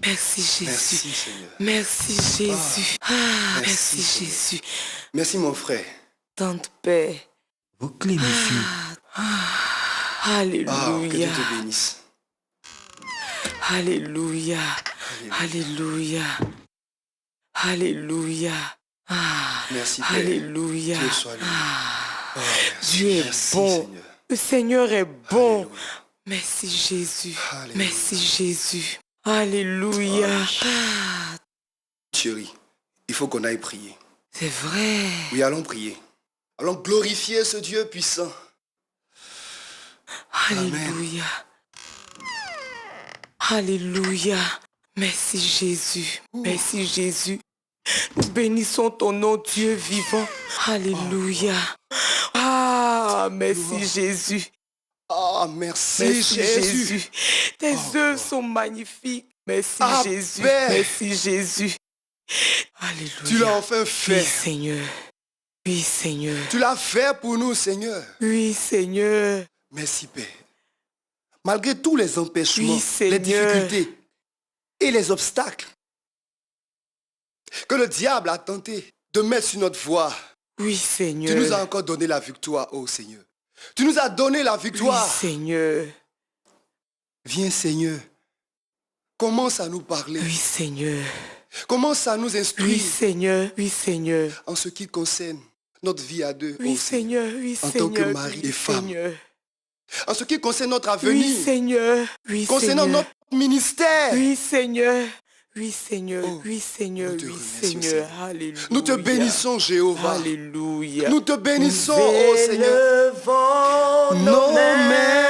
Merci Jésus. Merci Seigneur. Merci Jésus. Merci Seigneur. Jésus. Merci mon frère. Tante paix. Vos clés, monsieur. Alléluia. Que Dieu te bénisse. Alléluia. Alléluia. Alléluia. Merci Père. Alléluia. Dieu soit loué. Merci. Dieu est Merci, bon. Seigneur. Le Seigneur est bon. Alléluia. Merci Jésus. Alléluia. Merci Jésus. Alléluia. Chérie, il faut qu'on aille prier. C'est vrai. Oui, allons prier. Allons glorifier ce Dieu puissant. Alléluia. Alléluia. Merci Jésus. Merci Jésus. Nous bénissons ton nom, Dieu vivant. Alléluia. Merci Jésus. Merci Jésus. Tes œuvres sont magnifiques. Merci Jésus. Père. Merci Jésus. Alléluia. Tu l'as enfin fait. Oui, Seigneur. Oui, Seigneur. Tu l'as fait pour nous, Seigneur. Oui, Seigneur. Merci, Père. Malgré tous les empêchements, Oui, Seigneur. les difficultés et les obstacles que le diable a tenté de mettre sur notre voie, Oui, Seigneur. tu nous as encore donné la victoire, ô Seigneur. Tu nous as donné la victoire. Oui, Seigneur. Viens, Seigneur. Commence à nous parler. Oui, Seigneur. Commence à nous instruire. Oui, Seigneur. Oui, Seigneur. En ce qui concerne notre vie à deux, Oui, ô Seigneur. Seigneur. Oui, En Seigneur. tant que mari Oui, et femme. Seigneur. En ce qui concerne notre avenir. Oui, Seigneur. Oui, Concernant Seigneur. notre ministère. Oui, Seigneur. Oui, Seigneur. Oh, oui, Seigneur. nous te Oui, remercions, Seigneur. Seigneur. Alléluia. Nous te bénissons, Jéhovah. Alléluia. Nous te bénissons, ô Seigneur. Élevons Nos mains.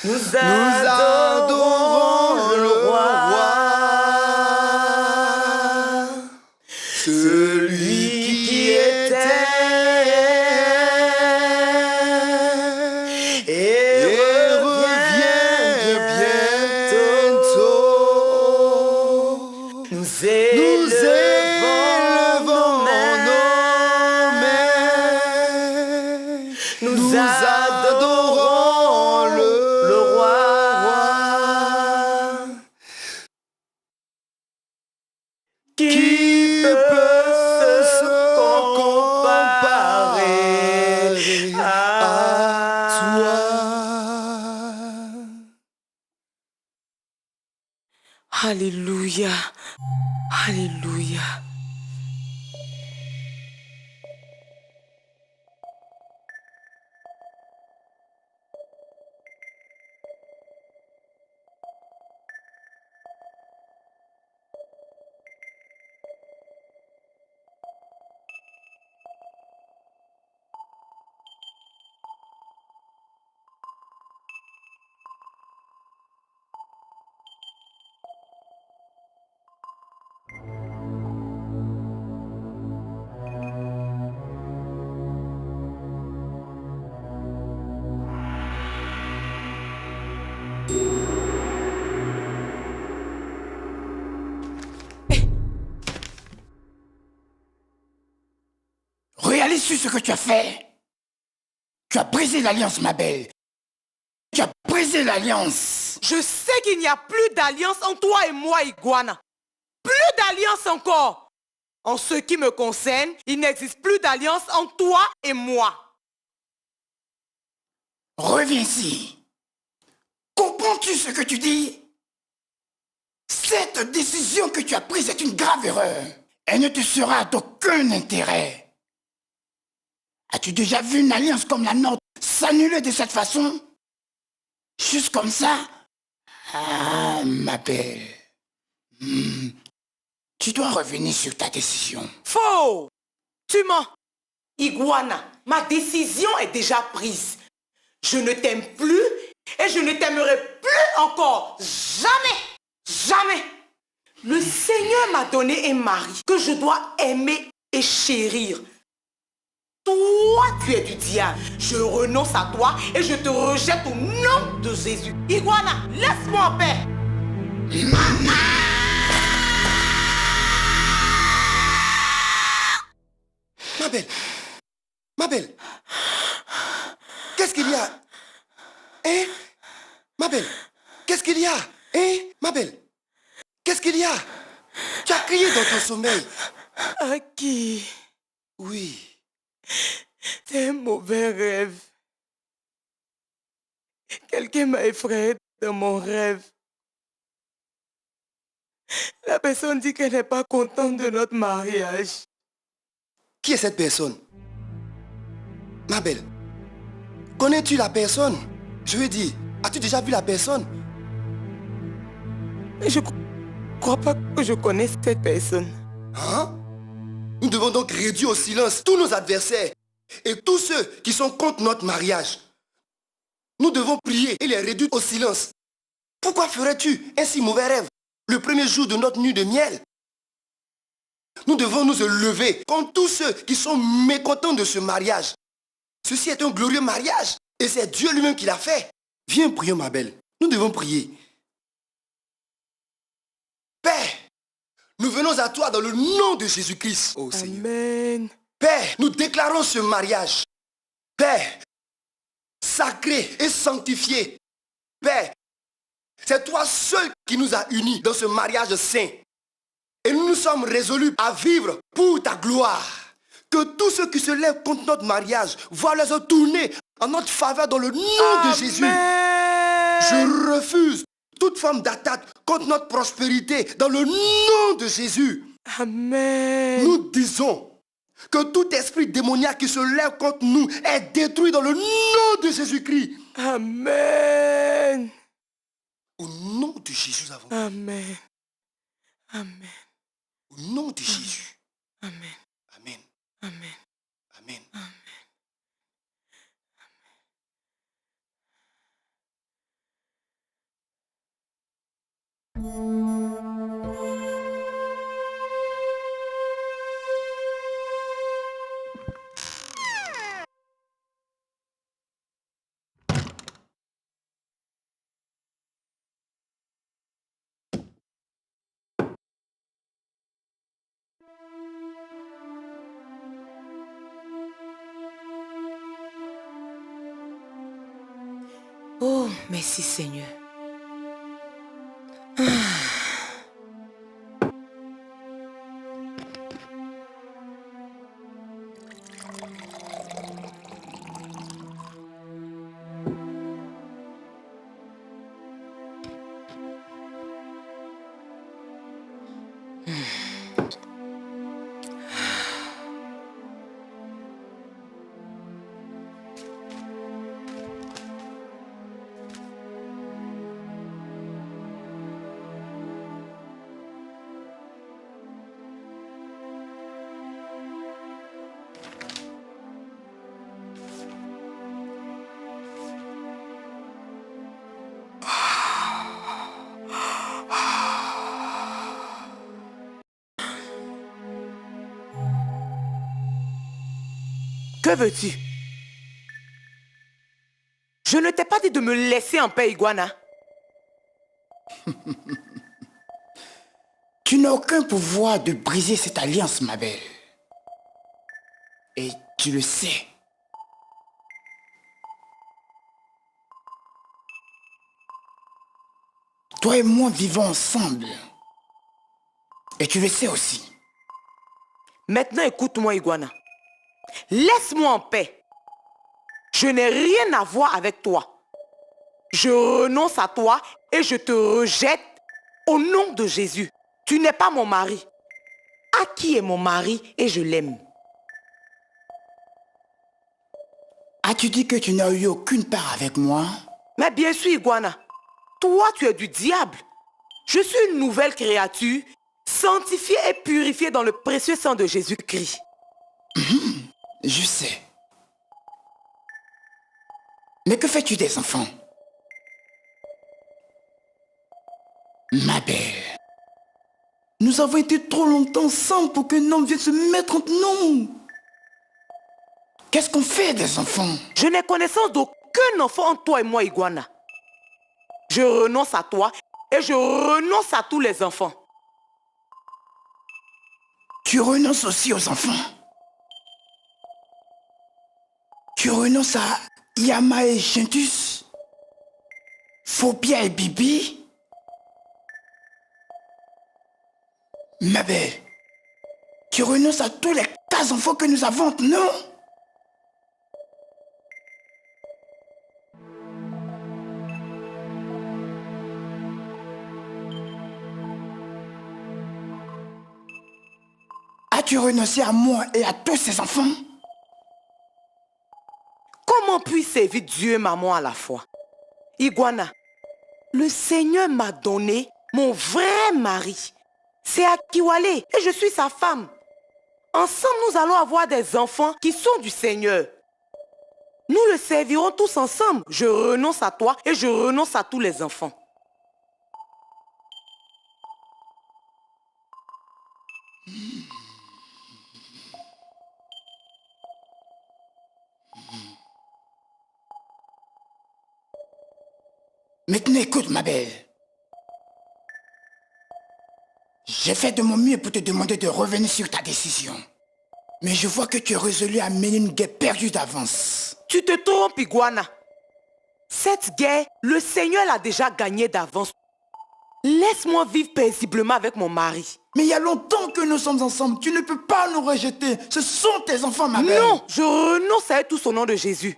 Nous adorons le roi. Celui qui était et revient bientôt. Nous élevons nos mains. Nous adorons le roi. Qui peut se comparer à toi? Alléluia. Alléluia. Réalise-tu ce que tu as fait? Tu as brisé l'alliance, ma belle. Tu as brisé l'alliance. Je sais qu'il n'y a plus d'alliance entre toi et moi, Iguana. Plus d'alliance encore. En ce qui me concerne, il n'existe plus d'alliance entre toi et moi. Reviens ici. Comprends-tu ce que tu dis? Cette décision que tu as prise est une grave erreur. Elle ne te sera d'aucun intérêt. As-tu déjà vu une alliance comme la nôtre s'annuler de cette façon? Juste comme ça? Ah, ma belle. Tu dois revenir sur ta décision. Faux! Tu mens. Iguana, ma décision est déjà prise. Je ne t'aime plus et je ne t'aimerai plus encore. Jamais! Jamais! Le Seigneur m'a donné un mari que je dois aimer et chérir. Toi, tu es du diable. Je renonce à toi et je te rejette au nom de Jésus. Iguana, laisse-moi en paix. Ma belle, qu'est-ce qu'il y a? Hein? Ma belle, Qu'est-ce qu'il y a? Hein, ma belle? Qu'est-ce qu'il y a? Tu as crié dans ton sommeil. À qui? Oui. C'est un mauvais rêve. Quelqu'un m'a effrayé dans mon rêve. La personne dit qu'elle n'est pas contente de notre mariage. Qui est cette personne? Ma belle, connais-tu la personne? Je veux dire, as-tu déjà vu la personne? Je crois pas que je connaisse cette personne. Hein? Nous devons donc réduire au silence tous nos adversaires et tous ceux qui sont contre notre mariage. Nous devons prier et les réduire au silence. Pourquoi ferais-tu un si mauvais rêve le premier jour de notre nuit de miel? Nous devons nous lever contre tous ceux qui sont mécontents de ce mariage. Ceci est un glorieux mariage et c'est Dieu lui-même qui l'a fait. Viens, prions, ma belle. Nous devons prier. Père, nous venons à toi dans le nom de Jésus-Christ. Oh Seigneur. Amen. Père, nous déclarons ce mariage. Père, sacré et sanctifié. Père, c'est toi seul qui nous as unis dans ce mariage saint. Et nous nous sommes résolus à vivre pour ta gloire. Que tous ceux qui se lèvent contre notre mariage voient leurs tourner en notre faveur dans le nom de Jésus. Je refuse toute forme d'attaque contre notre prospérité dans le nom de Jésus. Amen. Nous disons que tout esprit démoniaque qui se lève contre nous est détruit dans le nom de Jésus-Christ. Amen. Au nom de Jésus, nous avons. Amen. Amen. Au nom de Jésus. Amen. Amen. Amen. Amen. Amen. Oh, merci Seigneur. Que veux-tu? Je ne t'ai pas dit de me laisser en paix, Iguana. Tu n'as aucun pouvoir de briser cette alliance, ma belle. Et tu le sais. Toi et moi vivons ensemble. Et tu le sais aussi. Maintenant, écoute-moi, Iguana. Laisse-moi en paix. Je n'ai rien à voir avec toi. Je renonce à toi et je te rejette au nom de Jésus. Tu n'es pas mon mari. Aki est mon mari et je l'aime. As-tu dit que tu n'as eu aucune part avec moi? Mais bien sûr, Iguana. Toi, tu es du diable. Je suis une nouvelle créature, sanctifiée et purifiée dans le précieux sang de Jésus-Christ. Je sais. Mais que fais-tu des enfants? Ma belle, nous avons été trop longtemps ensemble pour qu'un homme vienne se mettre entre nous. Qu'est-ce qu'on fait des enfants? Je n'ai connaissance d'aucun enfant entre toi et moi, Iguana. Je renonce à toi et je renonce à tous les enfants. Tu renonces aussi aux enfants? Tu renonces à Yama et Gentus? Phobia et Bibi? Ma belle, tu renonces à tous les 4 enfants que nous avons, non? As-tu renoncé à moi et à tous ces enfants? Comment puis-je servir Dieu et maman à la fois? Iguana, le Seigneur m'a donné mon vrai mari. C'est Akiwale et je suis sa femme. Ensemble, nous allons avoir des enfants qui sont du Seigneur. Nous le servirons tous ensemble. Je renonce à toi et je renonce à tous les enfants. Maintenant, écoute, ma belle. J'ai fait de mon mieux pour te demander de revenir sur ta décision. Mais je vois que tu es résolu à mener une guerre perdue d'avance. Tu te trompes, Iguana. Cette guerre, le Seigneur l'a déjà gagnée d'avance. Laisse-moi vivre paisiblement avec mon mari. Mais il y a longtemps que nous sommes ensemble. Tu ne peux pas nous rejeter. Ce sont tes enfants, ma belle. Non, je renonce à eux tous au nom de Jésus.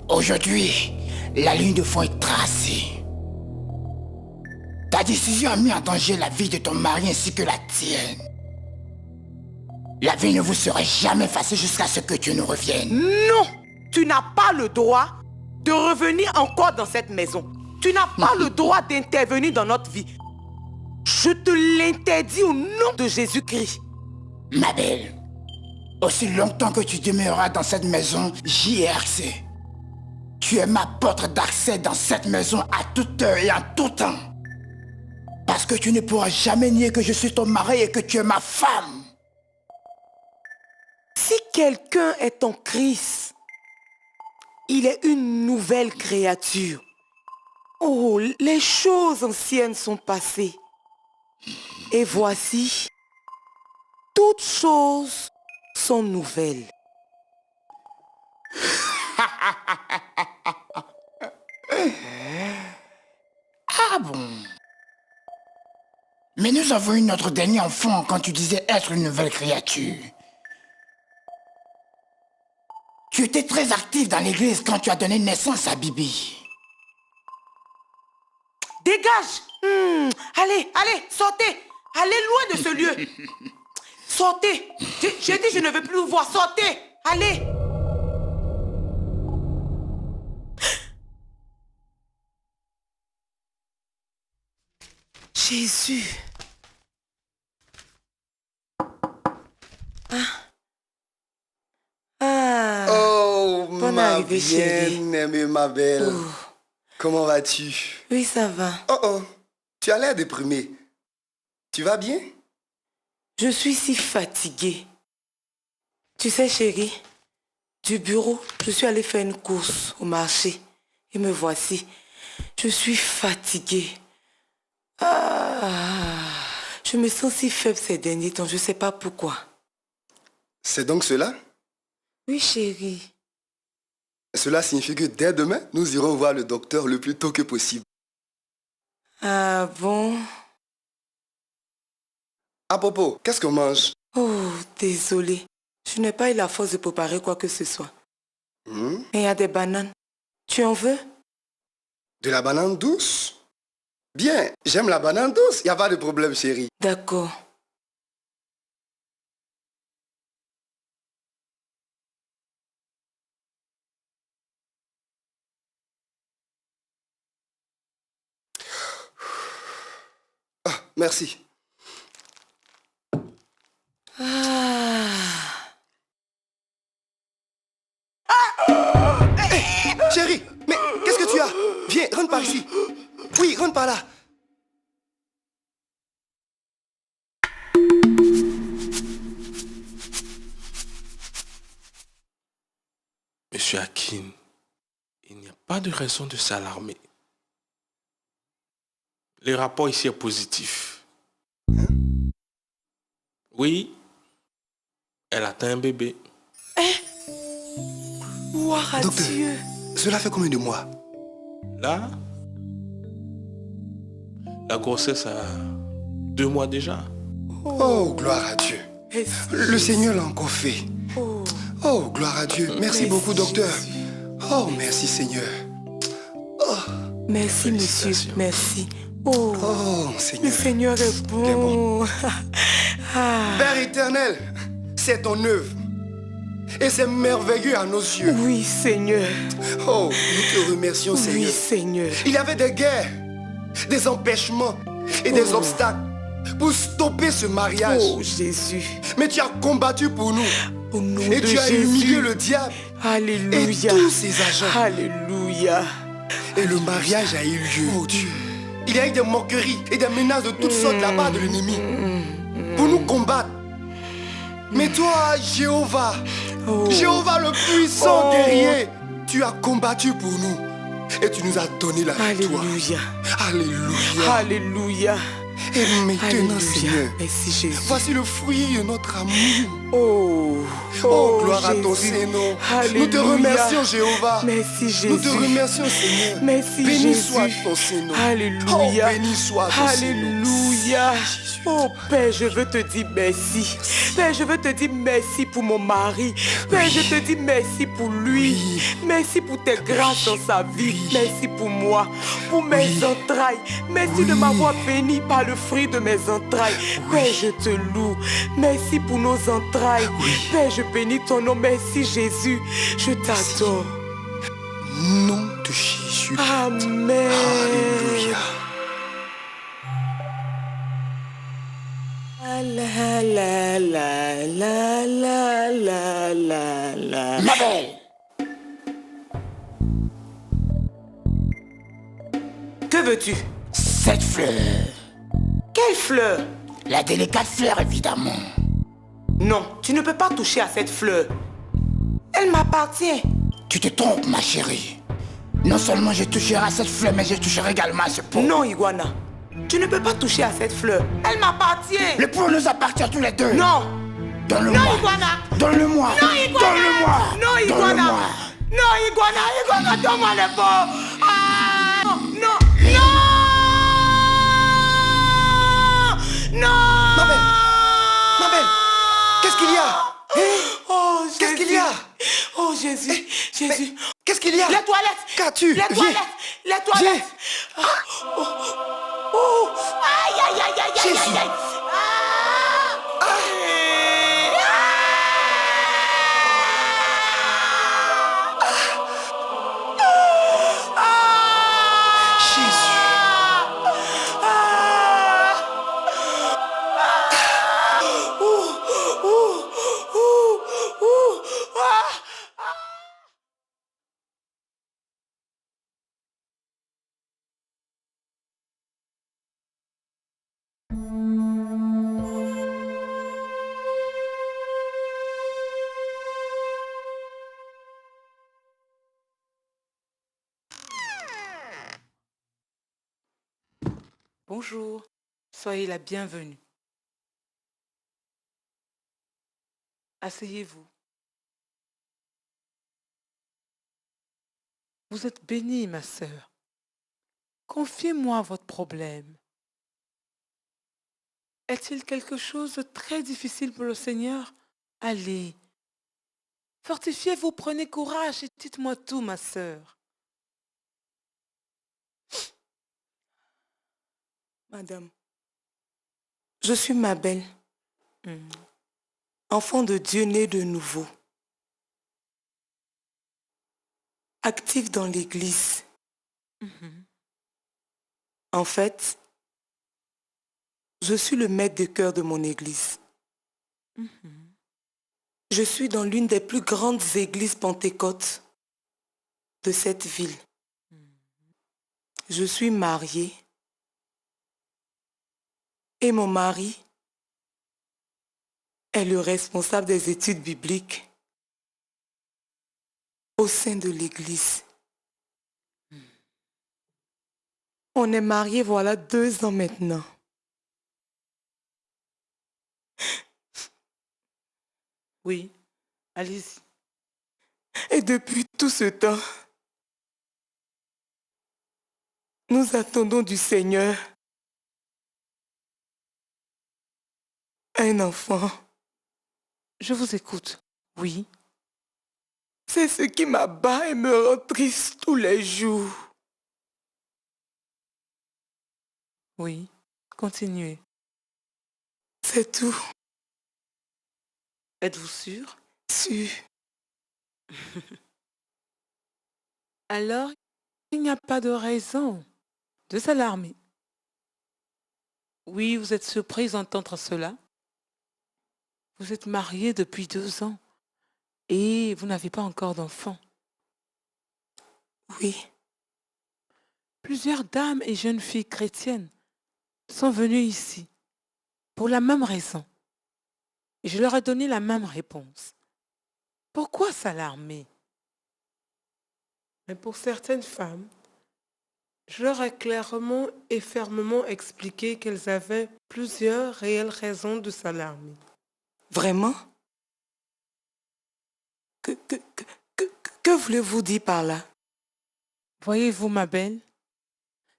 Aujourd'hui, la ligne de fond est tracée. Ta décision a mis en danger la vie de ton mari ainsi que la tienne. La vie ne vous sera jamais facile jusqu'à ce que tu nous reviennes. Non, tu n'as pas le droit de revenir encore dans cette maison. Tu n'as pas le droit d'intervenir dans notre vie. Je te l'interdis au nom de Jésus-Christ. Ma belle, aussi longtemps que tu demeureras dans cette maison, j'y ai accès. Tu es ma porte d'accès dans cette maison à toute heure et en tout temps. Parce que tu ne pourras jamais nier que je suis ton mari et que tu es ma femme. Si quelqu'un est en Christ, il est une nouvelle créature. Oh, les choses anciennes sont passées. Et voici, toutes choses sont nouvelles. Ah bon? Mais nous avons eu notre dernier enfant quand tu disais être une nouvelle créature. Tu étais très actif dans l'église quand tu as donné naissance à Bibi. Dégage! Allez, allez, sortez! Allez loin de ce lieu! Sortez! J'ai dit je ne veux plus vous voir, sortez! Allez! Jésus! Oh, bonne ma arrivée, chérie. bien-aimée, ma belle. Oh. Comment vas-tu? Oui, ça va. Oh, tu as l'air déprimé. Tu vas bien? Je suis si fatiguée. Tu sais, chérie, du bureau, je suis allée faire une course au marché. Et me voici. Je suis fatiguée. Je me sens si faible ces derniers temps, je ne sais pas pourquoi. C'est donc cela? Oui, chérie. Cela signifie que dès demain, nous irons voir le docteur le plus tôt que possible. Ah bon? À propos, qu'est-ce qu'on mange? Oh, désolée. Je n'ai pas eu la force de préparer quoi que ce soit. Hmm? Et il y a des bananes. Tu en veux? De la banane douce? Bien, j'aime la banane douce. Il n'y a pas de problème, chérie. D'accord. Ah, merci. Chérie, mais qu'est-ce que tu as? Viens, rentre par ici. Oui, rentre par là. Monsieur Akin, il n'y a pas de raison de s'alarmer. Le rapport ici est positif. Oui, elle atteint un bébé. Gloire à Docteur, Dieu. cela fait combien de mois? Là, la grossesse a 2 mois déjà. Oh, gloire à Dieu. Le Seigneur l'a encore fait. Oh, gloire à Dieu. Merci beaucoup, docteur. Oh, merci, Seigneur. Merci, monsieur. Merci. Oh, le Seigneur. Seigneur est bon. Père éternel, c'est ton œuvre. Et c'est merveilleux à nos yeux. Oui, Seigneur. Oh, nous te remercions, Seigneur. Oui, Seigneur. Il y avait des guerres, des empêchements et des obstacles pour stopper ce mariage. Oh, Jésus. Mais tu as combattu pour nous. Au nom Et de tu as Jésus. humilié le diable Alléluia. et tous ses agents. Alléluia. Et le mariage a eu lieu. Oh Dieu. Il y a eu des moqueries et des menaces de toutes sortes de la part de l'ennemi pour nous combattre. Mais toi, Jéhovah, Jéhovah le puissant guerrier, tu as combattu pour nous et tu nous as donné la victoire. Alléluia. Alléluia. Alléluia. Et maintenant, Alléluia. Seigneur, Merci, Jésus. voici le fruit de notre amour. Oh, Oh, gloire à ton Jésus. Saint-Nom. Alléluia. Nous te remercions, Jéhovah. Merci, Jésus. Nous te remercions, Seigneur. Merci, Béni Jésus. soit ton Saint-Nom. Alléluia. Oh, béni soit ton Saint-Nom. Alléluia. Oh, Père, je veux te dire merci. Père, je veux te dire merci pour mon mari. Père, je te dis merci pour lui. Merci pour tes grâces dans sa vie. Merci pour moi, pour mes entrailles. Merci de m'avoir béni par le fruit de mes entrailles. Père, je te loue. Merci pour nos entrailles. Père, je bénis ton nom. Merci, Jésus. Je t'adore. Nom de Jésus. Amen. Alléluia. La la la la la la la la. Ma belle, Que veux-tu? cette fleur, Quelle fleur? la délicate fleur évidemment. Non, tu ne peux pas toucher à cette fleur. Elle m'appartient. Tu te trompes, ma chérie. Non seulement je toucherai à cette fleur, mais je toucherai également à ce pot. Non, Iguana. Tu ne peux pas toucher à cette fleur. Elle m'appartient. Le pot nous appartient à tous les deux. Non. Donne-le-moi. Non, Iguana. Donne-le-moi. Non, Iguana. Donne-le-moi. Non, Iguana. Donne-le-moi. Non, Iguana. Iguana, donne-moi le pot. Ah, non, non, non. Non. Ma belle, qu'est-ce qu'il y a? Oh, Qu'est-ce qu'il y a? Oh, Jésus, Jésus. Qu'est-ce qu'il y a? Les toilettes. Qu'as-tu? Les Viens. toilettes. Les toilettes. Oh, oh, oh. Aïe, aïe, aïe, aïe, aïe, Jésus. aïe, aïe. Bonjour, soyez la bienvenue. Asseyez-vous. Vous êtes bénie, ma sœur. Confiez-moi votre problème. Est-il quelque chose de très difficile pour le Seigneur? Allez, fortifiez-vous, prenez courage et dites-moi tout, ma sœur. Madame, je suis Mabel, enfant de Dieu né de nouveau, active dans l'église. En fait, je suis le maître de chœur de mon église. Je suis dans l'une des plus grandes églises pentecôtes de cette ville. Je suis mariée. Et mon mari est le responsable des études bibliques au sein de l'église. On est mariés voilà 2 ans maintenant. Oui, allez-y. Et depuis tout ce temps, Nous attendons du Seigneur un enfant. Je vous écoute. Oui. C'est ce qui m'abat et me rend triste tous les jours. Oui. Continuez. C'est tout. Êtes-vous sûr? Sûr. Alors, il n'y a pas de raison de s'alarmer. Oui, vous êtes surprise d'entendre cela. Vous êtes mariée depuis 2 ans et vous n'avez pas encore d'enfant. Oui. Plusieurs dames et jeunes filles chrétiennes sont venues ici pour la même raison. Et je leur ai donné la même réponse. Pourquoi s'alarmer? Mais pour certaines femmes, je leur ai clairement et fermement expliqué qu'elles avaient plusieurs réelles raisons de s'alarmer. Vraiment? Que voulez-vous dire par là? Voyez-vous, ma belle,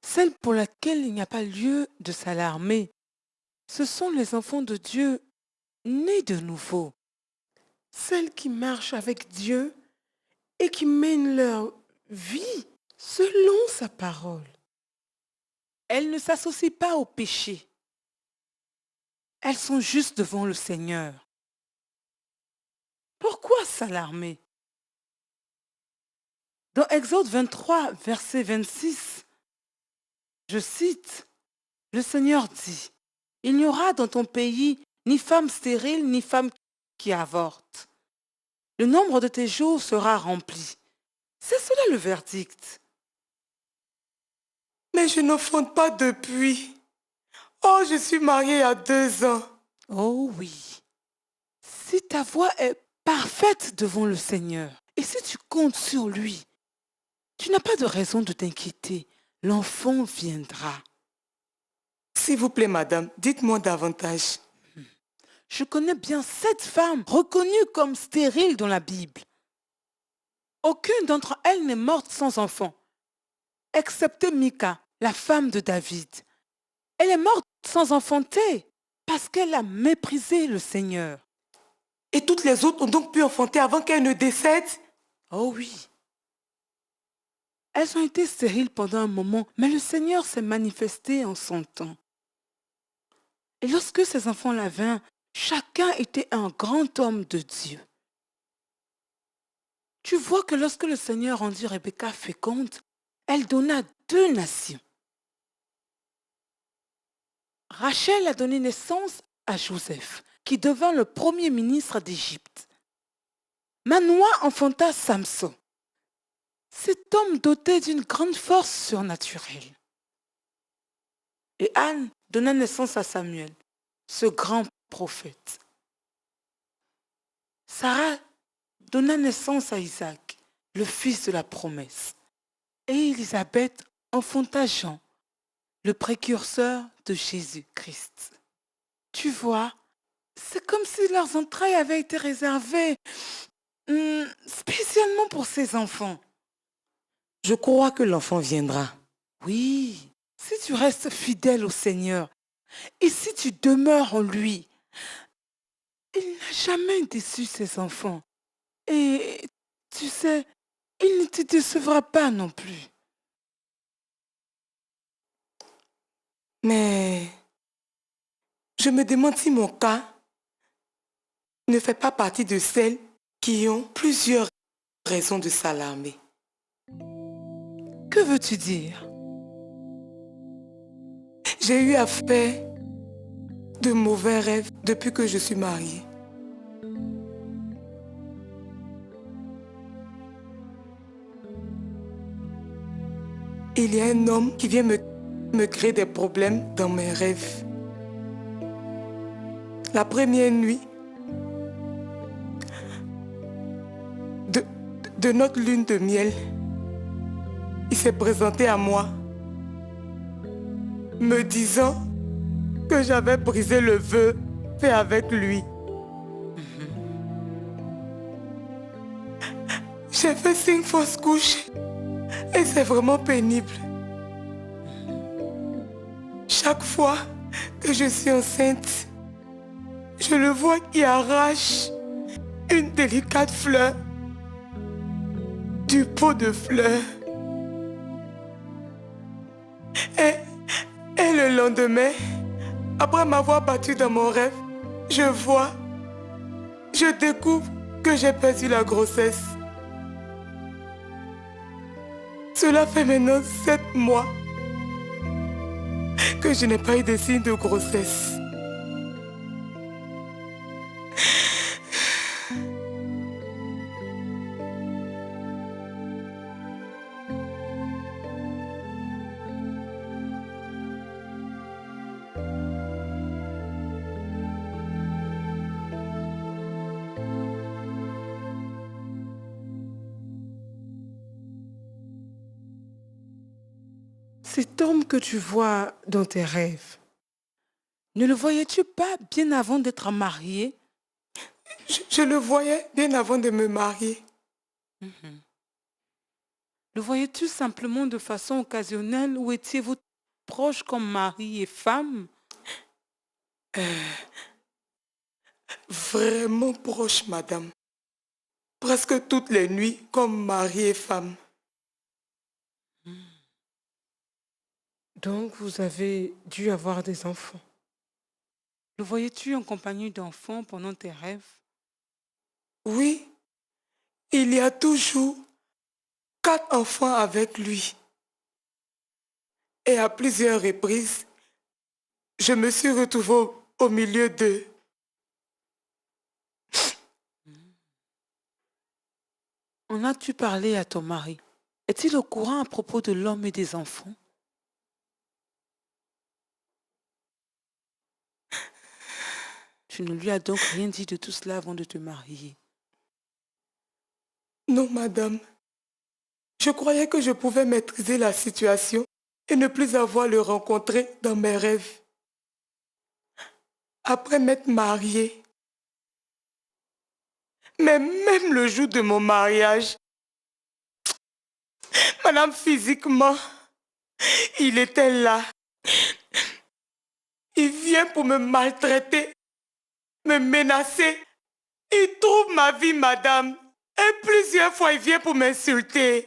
celle pour laquelle il n'y a pas lieu de s'alarmer, ce sont les enfants de Dieu nés de nouveau. Celles qui marchent avec Dieu et qui mènent leur vie selon sa parole. Elles ne s'associent pas au péché. Elles sont juste devant le Seigneur. Pourquoi s'alarmer? Dans Exode 23, verset 26, je cite, « Le Seigneur dit, il n'y aura dans ton pays ni femme stérile, ni femme qui avorte. Le nombre de tes jours sera rempli. » C'est cela le verdict. Mais je n'enfante pas depuis. Oh, je suis mariée à 2 ans. Oh oui. Si ta voie est parfaite devant le Seigneur, et si tu comptes sur lui, tu n'as pas de raison de t'inquiéter. L'enfant viendra. S'il vous plaît, madame, dites-moi davantage. Je connais bien 7 femmes reconnues comme stériles dans la Bible. Aucune d'entre elles n'est morte sans enfant, excepté Mika, la femme de David. Elle est morte sans enfanter parce qu'elle a méprisé le Seigneur. Et toutes les autres ont donc pu enfanter avant qu'elle ne décède? Oh oui. Elles ont été stériles pendant un moment, mais le Seigneur s'est manifesté en son temps. Et lorsque ces enfants-là vinrent, chacun était un grand homme de Dieu. Tu vois que lorsque le Seigneur rendit Rebecca féconde, elle donna 2 nations. Rachel a donné naissance à Joseph, qui devint le premier ministre d'Égypte. Manoah enfanta Samson, cet homme doté d'une grande force surnaturelle. Et Anne donna naissance à Samuel, ce grand prophète. Sarah donna naissance à Isaac, le fils de la promesse. Et Élisabeth enfanta Jean, le précurseur de Jésus-Christ. Tu vois, c'est comme si leurs entrailles avaient été réservées spécialement pour ces enfants. Je crois que l'enfant viendra. Oui, si tu restes fidèle au Seigneur et si tu demeures en lui, il n'a jamais déçu ses enfants. Et tu sais, il ne te décevra pas non plus. Mais je me demande si mon cas ne fait pas partie de celles qui ont plusieurs raisons de s'alarmer. Que veux-tu dire? J'ai eu à faire de mauvais rêves depuis que je suis mariée. Il y a un homme qui vient me créer des problèmes dans mes rêves. La première nuit de notre lune de miel, il s'est présenté à moi, me disant que j'avais brisé le vœu fait avec lui. J'ai fait 5 fausses couches et c'est vraiment pénible. Chaque fois que je suis enceinte, je le vois qui arrache une délicate fleur du pot de fleurs. Et le lendemain, après m'avoir battu dans mon rêve, je découvre que j'ai perdu la grossesse. Cela fait maintenant 7 mois que je n'ai pas eu de signe de grossesse. Cet homme que tu vois dans tes rêves, Ne le voyais-tu pas bien avant d'être marié? Je le voyais bien avant de me marier. Le voyais-tu simplement de façon occasionnelle ou étiez-vous proches comme mari et femme? Vraiment proche, madame. Presque toutes les nuits comme mari et femme. donc vous avez dû avoir des enfants. Le voyais-tu en compagnie d'enfants pendant tes rêves? Oui, il y a toujours 4 enfants avec lui. Et à plusieurs reprises, je me suis retrouvée au milieu d'eux. En as-tu parlé à ton mari? Est-il au courant à propos de l'homme et des enfants? Tu ne lui as donc rien dit de tout cela avant de te marier? Non, madame. Je croyais que je pouvais maîtriser la situation et ne plus avoir à le rencontrer dans mes rêves. Après m'être mariée, mais même le jour de mon mariage, madame, physiquement, il était là. Il vient pour me maltraiter, me menacer. Il trouve ma vie, madame. Et plusieurs fois, il vient pour m'insulter.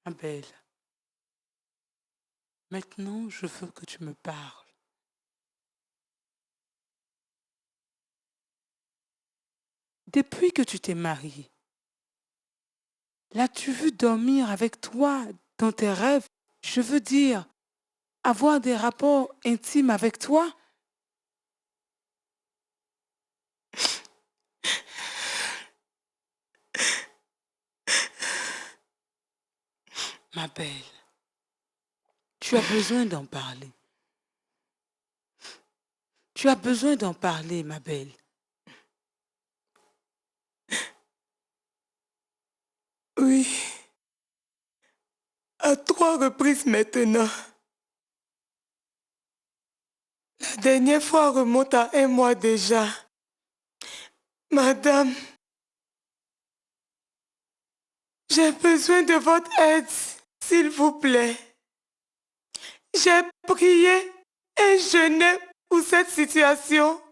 Ma belle, maintenant je veux que tu me parles. Depuis que tu t'es mariée, l'as-tu vu dormir avec toi dans tes rêves? Je veux dire, avoir des rapports intimes avec toi? Ma belle, tu as besoin d'en parler. Tu as besoin d'en parler, ma belle. Oui. À 3 reprises maintenant. La dernière fois remonte à 1 mois déjà. Madame, j'ai besoin de votre aide, s'il vous plaît. J'ai prié et jeûné pour cette situation.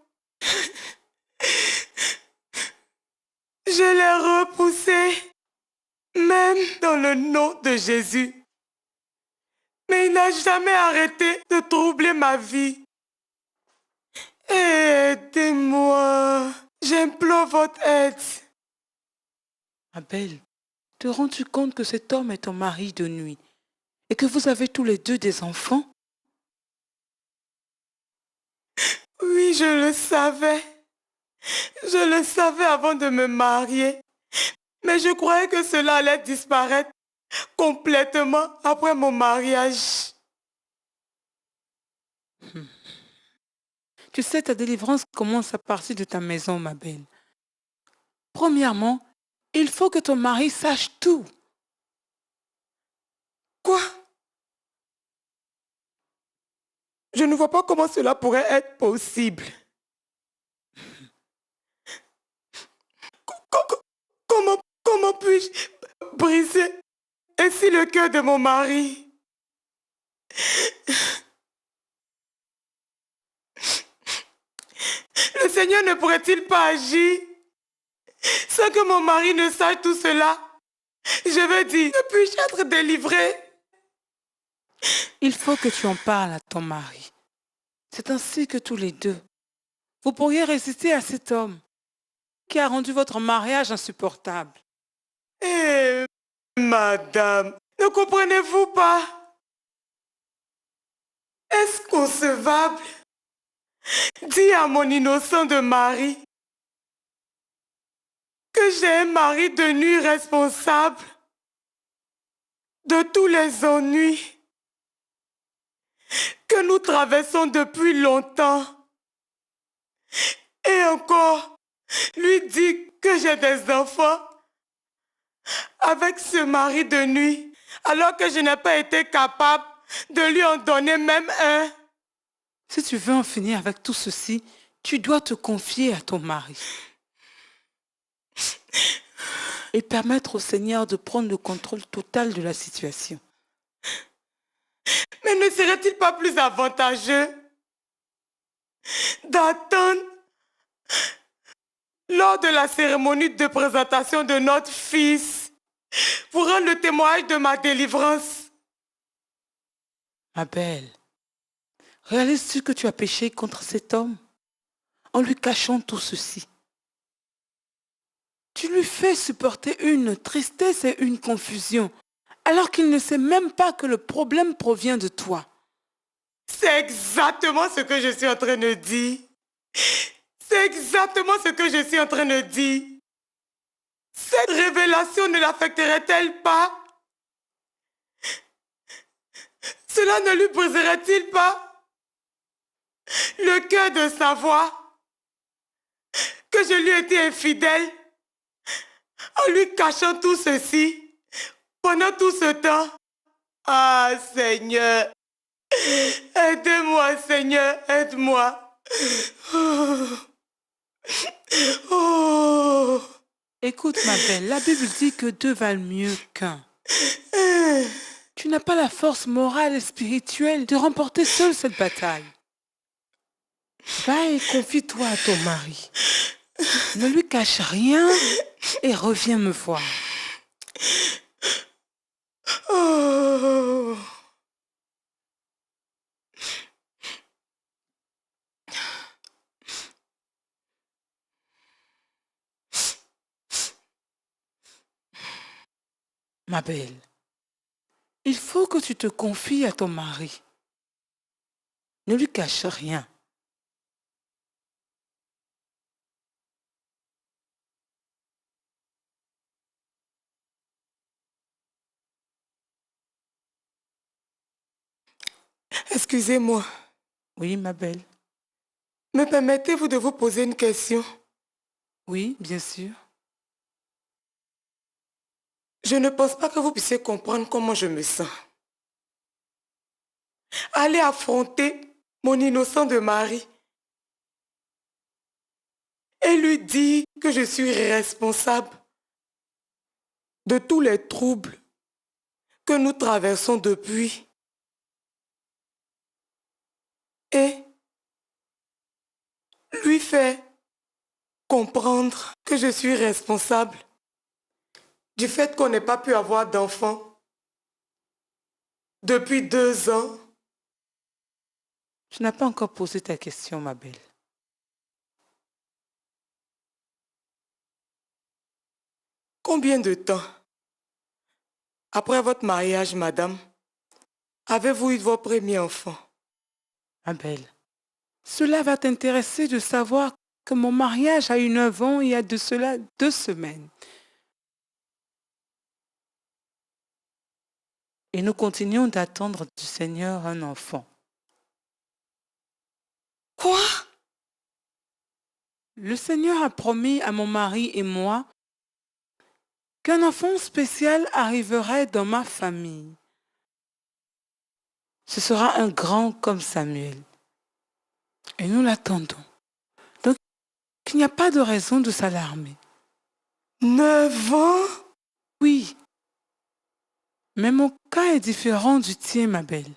Je l'ai repoussé, même dans le nom de Jésus. Mais il n'a jamais arrêté de troubler ma vie. Aidez-moi. J'implore votre aide. Ma belle, te rends-tu compte que cet homme est ton mari de nuit et que vous avez tous les deux des enfants? Oui, je le savais. Je le savais avant de me marier. Mais je croyais que cela allait disparaître complètement après mon mariage. Tu sais, ta délivrance commence à partir de ta maison, ma belle. Premièrement, il faut que ton mari sache tout. Quoi? Je ne vois pas comment cela pourrait être possible. Comment puis-je briser ainsi le cœur de mon mari. Le Seigneur ne pourrait-il pas agir sans que mon mari ne sache tout cela? Je veux dire, ne puis-je être délivré? Il faut que tu en parles à ton mari. C'est ainsi que tous les deux, vous pourriez résister à cet homme qui a rendu votre mariage insupportable. Eh, madame, ne comprenez-vous pas? Est-ce concevable? Dis à mon innocent de mari que j'ai un mari de nuit responsable de tous les ennuis que nous traversons depuis longtemps. Et encore, lui dit que j'ai des enfants avec ce mari de nuit, alors que je n'ai pas été capable de lui en donner même un. Si tu veux en finir avec tout ceci, tu dois te confier à ton mari et permettre au Seigneur de prendre le contrôle total de la situation. Mais ne serait-il pas plus avantageux d'attendre lors de la cérémonie de présentation de notre fils pour rendre le témoignage de ma délivrance? Ma belle, réalises-tu que tu as péché contre cet homme en lui cachant tout ceci? Tu lui fais supporter une tristesse et une confusion alors qu'il ne sait même pas que le problème provient de toi. C'est exactement ce que je suis en train de dire. C'est exactement ce que je suis en train de dire. Cette révélation ne l'affecterait-elle pas? Cela ne lui briserait-il pas le cœur de savoir que je lui ai été infidèle en lui cachant tout ceci pendant tout ce temps? Ah Seigneur, aide-moi Seigneur, aide-moi. Oh. Écoute ma belle, la Bible dit que deux valent mieux qu'un. Tu n'as pas la force morale et spirituelle de remporter seule cette bataille. Va et confie-toi à ton mari. Ne lui cache rien et reviens me voir. Oh. Ma belle, il faut que tu te confies à ton mari. Ne lui cache rien. Excusez-moi, Oui, ma belle. me permettez-vous de vous poser une question? Oui, bien sûr. Je ne pense pas que vous puissiez comprendre comment je me sens. Aller affronter mon innocent de mari et lui dire que je suis responsable de tous les troubles que nous traversons depuis. Et lui faire comprendre que je suis responsable du fait qu'on n'ait pas pu avoir d'enfant depuis 2 ans. Je n'ai pas encore posé ta question, ma belle. Combien de temps après votre mariage, madame, avez-vous eu vos premiers enfants? Ma belle, cela va t'intéresser de savoir que mon mariage a eu 9 ans il y a de cela 2 semaines. Et nous continuons d'attendre du Seigneur un enfant. Quoi? Le Seigneur a promis à mon mari et moi qu'un enfant spécial arriverait dans ma famille. Ce sera un grand comme Samuel. Et nous l'attendons. Donc, il n'y a pas de raison de s'alarmer. 9 ans? Oui, Mais mon cas est différent du tien, ma belle.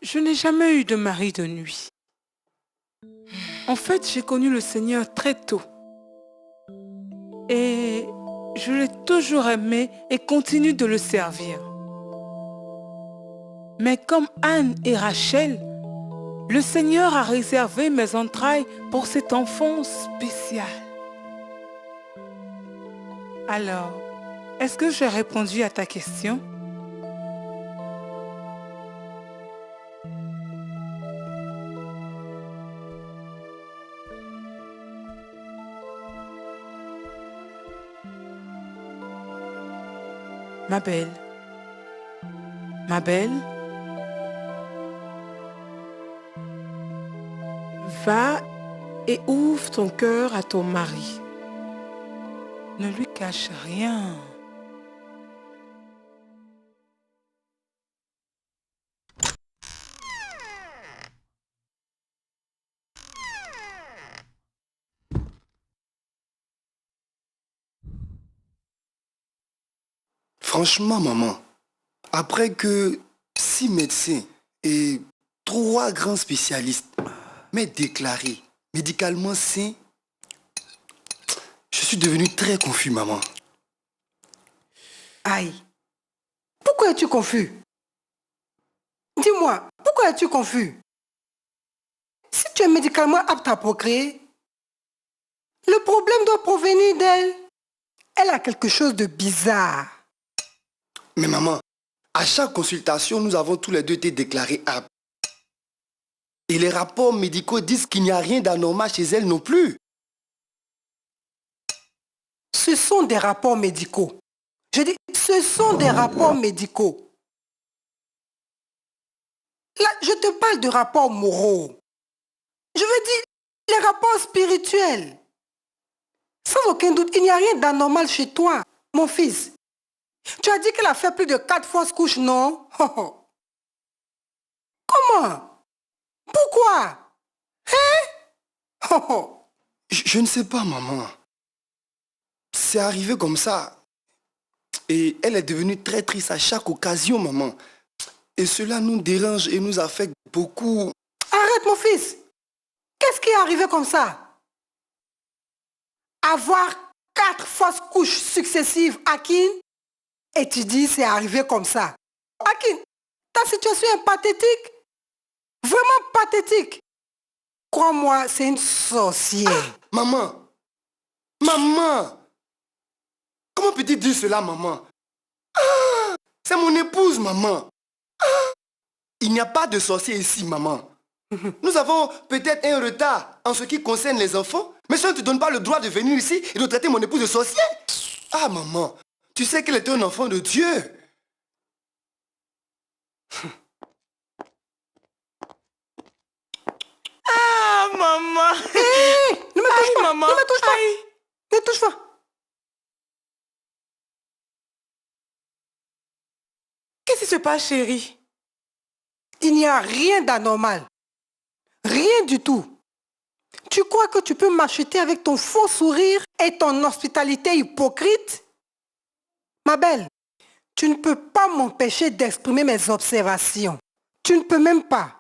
Je n'ai jamais eu de mari de nuit. En fait, j'ai connu le Seigneur très tôt. Et je l'ai toujours aimé et continue de le servir. Mais comme Anne et Rachel, le Seigneur a réservé mes entrailles pour cet enfant spécial. Alors, est-ce que j'ai répondu à ta question? Ma belle, Va et ouvre ton cœur à ton mari. ne lui cache rien. Franchement, maman, après que 6 médecins et 3 grands spécialistes m'aient déclaré médicalement sain, je suis devenu très confus, maman. Aïe. Pourquoi es-tu confus? Dis-moi, pourquoi es-tu confus? Si tu es médicalement apte à procréer, le problème doit provenir d'elle. Elle a quelque chose de bizarre. Mais maman, à chaque consultation, nous avons tous les deux été déclarés aptes. Et les rapports médicaux disent qu'il n'y a rien d'anormal chez elle non plus. Ce sont des rapports médicaux. Je dis, ce sont des rapports médicaux. Là, je te parle de rapports moraux. Je veux dire, les rapports spirituels. Sans aucun doute, il n'y a rien d'anormal chez toi, mon fils. Tu as dit qu'elle a fait plus de 4 fausses couches, non? Comment? Pourquoi? Hein? Je ne sais pas, maman. C'est arrivé comme ça. Et elle est devenue très triste à chaque occasion, maman. Et cela nous dérange et nous affecte beaucoup. Arrête, mon fils. Qu'est-ce qui est arrivé comme ça? Avoir 4 fausses couches successives, Akin, et tu dis c'est arrivé comme ça. Akin, ta situation est pathétique. Vraiment pathétique. Crois-moi, c'est une sorcière. Maman! Maman! Comment peux-tu dire cela, maman? C'est mon épouse, maman. Il n'y a pas de sorcier ici, maman. Nous avons peut-être un retard en ce qui concerne les enfants, mais ça ne te donne pas le droit de venir ici et de traiter mon épouse de sorcier. Ah, maman, tu sais qu'elle est un enfant de Dieu. Ah, maman. Hé, ne me touche Aïe, pas, maman. ne me touche pas. Aïe. Ne touche pas. Qu'est-ce qui se passe, chérie? Il n'y a rien d'anormal. Rien du tout. Tu crois que tu peux m'acheter avec ton faux sourire et ton hospitalité hypocrite? Ma belle, tu ne peux pas m'empêcher d'exprimer mes observations. Tu ne peux même pas.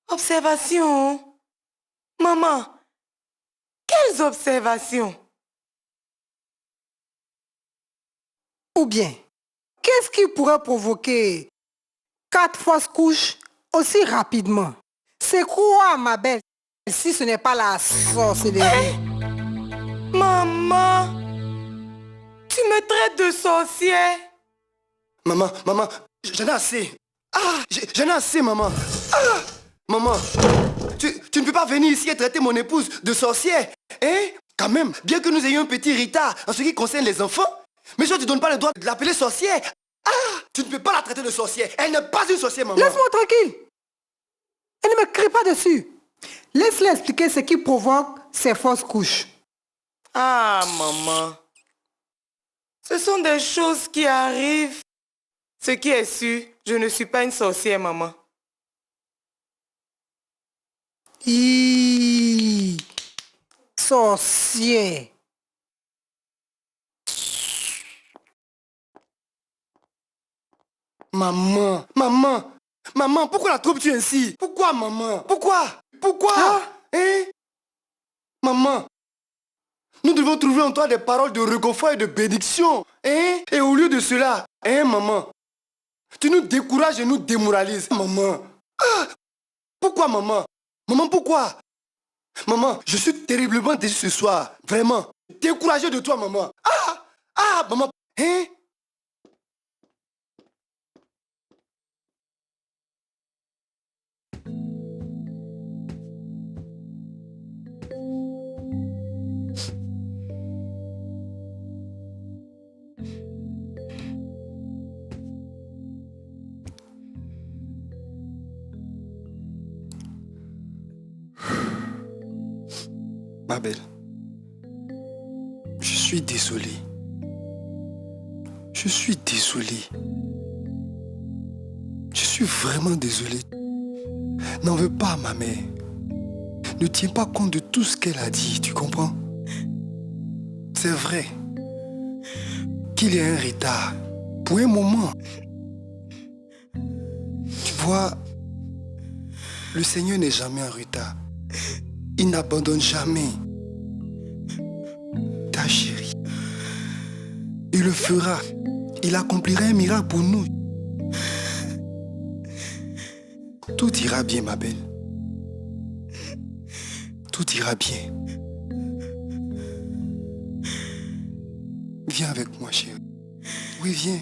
Observation. Maman, quelles observations? Ou bien, qu'est-ce qui pourrait provoquer 4 fausses couches aussi rapidement? C'est quoi, ma belle, si ce n'est pas la sorcellerie? Maman, tu me traites de sorcière. Maman, j'en ai assez. J'en ai assez, maman. Maman, tu ne peux pas venir ici et traiter mon épouse de sorcière. Hein? Quand même, bien que nous ayons un petit retard en ce qui concerne les enfants, mais je ne te donne pas le droit de l'appeler sorcière. Tu ne peux pas la traiter de sorcière. Elle n'est pas une sorcière, maman. Laisse-moi tranquille. Et ne me crie pas dessus. Laisse-la expliquer ce qui provoque ces fausses couches. Ah, maman. Ce sont des choses qui arrivent. Ce qui est sûr, je ne suis pas une sorcière, maman. Sorcier. Maman, maman, maman, pourquoi la trouves-tu ainsi? Pourquoi, maman? Pourquoi? Pourquoi? Hein? Maman, nous devons trouver en toi des paroles de réconfort et de bénédiction. Hein? Et au lieu de cela, hein, maman, tu nous décourages et nous démoralises. Maman, pourquoi, maman? Maman, pourquoi? Maman, je suis terriblement déçu ce soir. Vraiment. Découragé de toi, maman. Maman. Hein? Ma belle, je suis désolé. Je suis désolé. Je suis vraiment désolé. N'en veux pas, ma mère. Ne tiens pas compte de tout ce qu'elle a dit, tu comprends? C'est vrai qu'il y a un retard pour un moment. Tu vois, le Seigneur n'est jamais en retard. Il n'abandonne jamais ta chérie. Il le fera. Il accomplira un miracle pour nous. Tout ira bien, ma belle. Tout ira bien. Viens avec moi, chérie. Oui, viens.